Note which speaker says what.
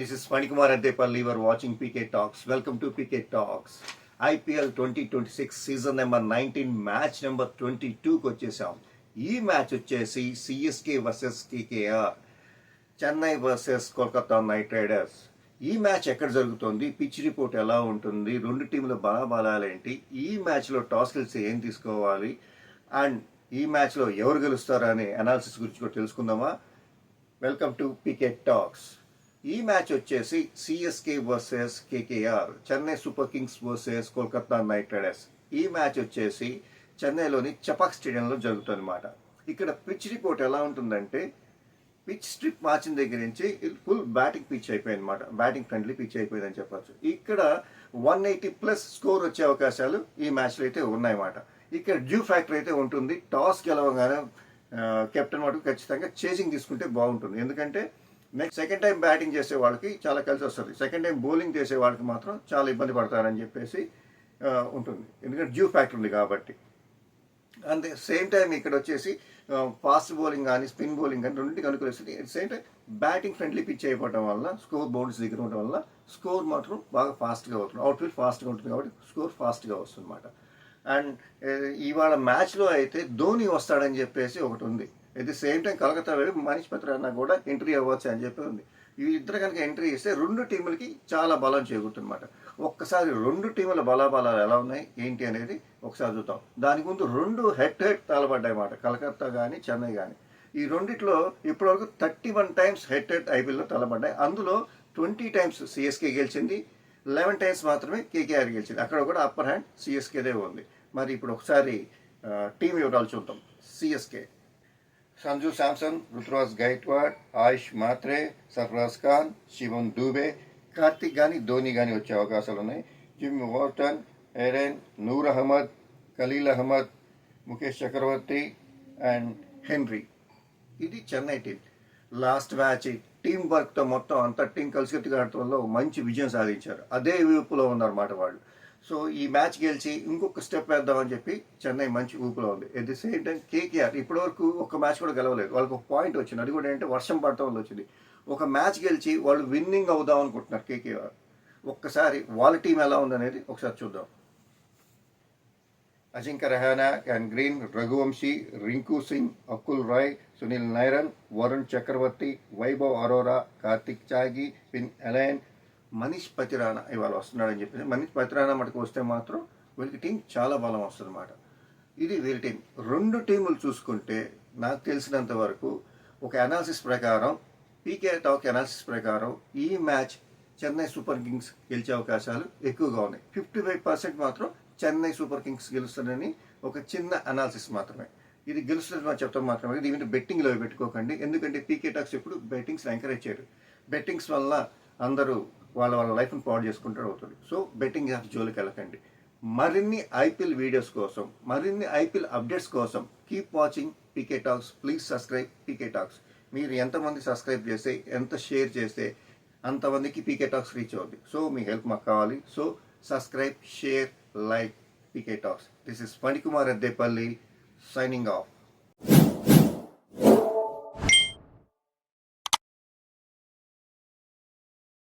Speaker 1: this is Manikumar Addepalli. You are watching PK Talks. Welcome to PK Talks. IPL 2026 season number 19 match number 22కి వచ్చేసాం. ఈ match వచ్చేసి CSK versus KKR, Chennai versus Kolkata knight riders. ఈ మ్యాచ్ ఎక్కడ జరుగుతుంది, pitch report ఎలా ఉంటుంది, రెండు టీంల బలాబలాలేంటి, ఈ మ్యాచ్లో టాస్ గెలిచి ఏం తీసుకోవాలి అండ్ ఈ మ్యాచ్లో ఎవరు గెలుస్తారు అనే అనాలిసిస్ గురించి కూడా తెలుసుకుందామా. Welcome to PK talks. ఈ మ్యాచ్ వచ్చేసి CSK versus KKR, Chennai super Kings versus Kolkata knight riders. ఈ మ్యాచ్ వచ్చేసి చెన్నైలోని చపాక్ స్టేడియంలో జరుగుతుంది అన్నమాట. ఇక్కడ పిచ్ రిపోర్ట్ ఎలా ఉంటుందంటే, పిచ్ స్ట్రిప్ మార్చిన దగ్గర నుంచి ఫుల్ బ్యాటింగ్ పిచ్ అయిపోయింది అనమాట. బ్యాటింగ్ ఫ్రెండ్లీ పిచ్ అయిపోయిందని చెప్పచ్చు. ఇక్కడ 180+ స్కోర్ వచ్చే అవకాశాలు ఈ మ్యాచ్లో అయితే ఉన్నాయన్నమాట. ఇక్కడ డ్యూ ఫ్యాక్టర్ అయితే ఉంటుంది. టాస్ గెలవగానే కెప్టెన్ మటుకు ఖచ్చితంగా చేసింగ్ తీసుకుంటే బాగుంటుంది. ఎందుకంటే నెక్స్ట్ సెకండ్ టైం బ్యాటింగ్ చేసే వాళ్ళకి చాలా కలిసి వస్తుంది, సెకండ్ టైం బౌలింగ్ చేసే వాళ్ళకి మాత్రం చాలా ఇబ్బంది పడతారని చెప్పేసి ఉంటుంది. ఎందుకంటే డ్యూ ఫ్యాక్టర్ ఉంది కాబట్టి. అండ్ సేమ్ టైం ఇక్కడ వచ్చేసి ఫాస్ట్ బౌలింగ్ కానీ స్పిన్ బౌలింగ్ కానీ రెండింటికి అనుకూలిస్తుంది. Same time batting friendly pitch అయిపోవడం వల్ల, స్కోర్ బౌండరీస్ దగ్గర ఉండడం వల్ల స్కోర్ మాత్రం బాగా ఫాస్ట్గా అవుతుంది. అవుట్ఫీల్డ్ ఫాస్ట్గా ఉంటుంది కాబట్టి స్కోర్ ఫాస్ట్గా వస్తుంది అన్నమాట. అండ్ ఇవాళ మ్యాచ్లో అయితే ధోని వస్తాడని చెప్పేసి ఒకటి ఉంది. At the same time Calcutta వెళ్ళి మనీష్ పత్రాన కూడా ఎంట్రీ అవ్వచ్చు అని చెప్పి ఉంది. ఈ ఇద్దరు కనుక ఎంట్రీ ఇస్తే రెండు టీములకి చాలా బలం చేకూరుతుందన్నమాట. ఒక్కసారి రెండు టీముల బలాబలాలు ఎలా ఉన్నాయి ఏంటి అనేది ఒకసారి చూద్దాం. దానికి ముందు రెండు హెడ్ తలబడ్డాయి అన్నమాట, కలకత్తా కానీ చెన్నై కానీ. ఈ రెండిట్లో ఇప్పటివరకు 31 టైమ్స్ హెడ్ ఐపీఎల్లో తలబడ్డాయి. అందులో 20 టైమ్స్ సిఎస్కే గెలిచింది, 11 టైమ్స్ మాత్రమే కేకేఆర్ గెలిచింది. అక్కడ కూడా అప్పర్ హ్యాండ్ సిఎస్కేదే ఉంది. మరి ఇప్పుడు ఒకసారి టీం వివరాలు చూద్దాం. సిఎస్కే సంజు శాంసన్, రుతురాజ్ గైక్వాడ్, ఆయుష్ మాత్రే, సర్ఫరాజ్ ఖాన్, శివన్ దూబే, కార్తిక్ కానీ ధోని కానీ వచ్చే అవకాశాలు ఉన్నాయి. జిమ్ వార్టన్, ఎరెన్, నూర్ అహ్మద్, ఖలీల్ అహ్మద్, ముఖేష్ చక్రవర్తి అండ్ హెన్రీ. ఇది Chennai team. Last match team వర్క్తో మొత్తం అంత టీం కలిసికట్టుగా ఆడటంలో మంచి విజయం సాధించారు. అదే ఊపులో ఉన్నారన్నమాట వాళ్ళు. సో ఈ మ్యాచ్ గెలిచి ఇంకొక స్టెప్ వేద్దామని చెప్పి చెన్నై మంచి ఊపులో ఉంది. At the same time KKR ఇప్పటివరకు ఒక మ్యాచ్ కూడా గెలవలేదు. వాళ్ళకి ఒక పాయింట్ వచ్చింది. అది కూడా ఏంటంటే వర్షం పడటం వల్ల వచ్చింది. ఒక మ్యాచ్ గెలిచి వాళ్ళు విన్నింగ్ అవుదాం అనుకుంటున్నారు కేకేఆర్. ఒక్కసారి వాళ్ళ టీం ఎలా ఉందనేది ఒకసారి చూద్దాం. Ajinkya Rahane and Green, Raghuvanshi, Rinku Singh, Akul Roy, Sunil Narine, Varun Chakravarthy, Vaibhav Arora, Kartik చాగి, పిన్ ఎలైన్, మనీష్ పతిరానా ఇవాళ వస్తున్నాడని చెప్పేసి. మనీష్ పతిరానా మటుకు వస్తే మాత్రం వీళ్ళకి టీం చాలా బలం వస్తుంది అన్నమాట. ఇది వీళ్ళ టీం. రెండు టీములు చూసుకుంటే నాకు తెలిసినంత వరకు ఒక అనాలిసిస్ ప్రకారం, పీకే టాక్ అనాలిసిస్ ప్రకారం ఈ మ్యాచ్ చెన్నై సూపర్ కింగ్స్ గెలిచే అవకాశాలు ఎక్కువగా ఉన్నాయి. 55% మాత్రం చెన్నై సూపర్ కింగ్స్ గెలుస్తుందని ఒక చిన్న అనాలిసిస్ మాత్రమే. ఇది గెలుస్తుందని చెప్తాం మాత్రమే. దీని బెట్టింగ్లో పెట్టుకోకండి. ఎందుకంటే పీకే టాక్స్ ఎప్పుడు బెట్టింగ్స్ ఎంకరేజ్ చేయరు. బెట్టింగ్స్ వల్ల అందరూ వాళ్ళ లైఫ్ని పాడు చేసుకుంటారు అవుతుంది. సో బెట్టింగ్ యాప్స్ జోలికి వెళ్ళకండి. మరిన్ని ఐపీఎల్ వీడియోస్ కోసం, మరిన్ని ఐపీఎల్ అప్డేట్స్ కోసం keep watching PK talks. Please subscribe PK talks. మీరు ఎంతమంది సబ్స్క్రైబ్ చేస్తే, ఎంత షేర్ చేస్తే అంతమందికి పీకే టాక్స్ రీచ్ అవుతుంది. సో మీ హెల్ప్ మాకు కావాలి. So subscribe, share, like PK talks. This is Manikumar Addepalli signing off.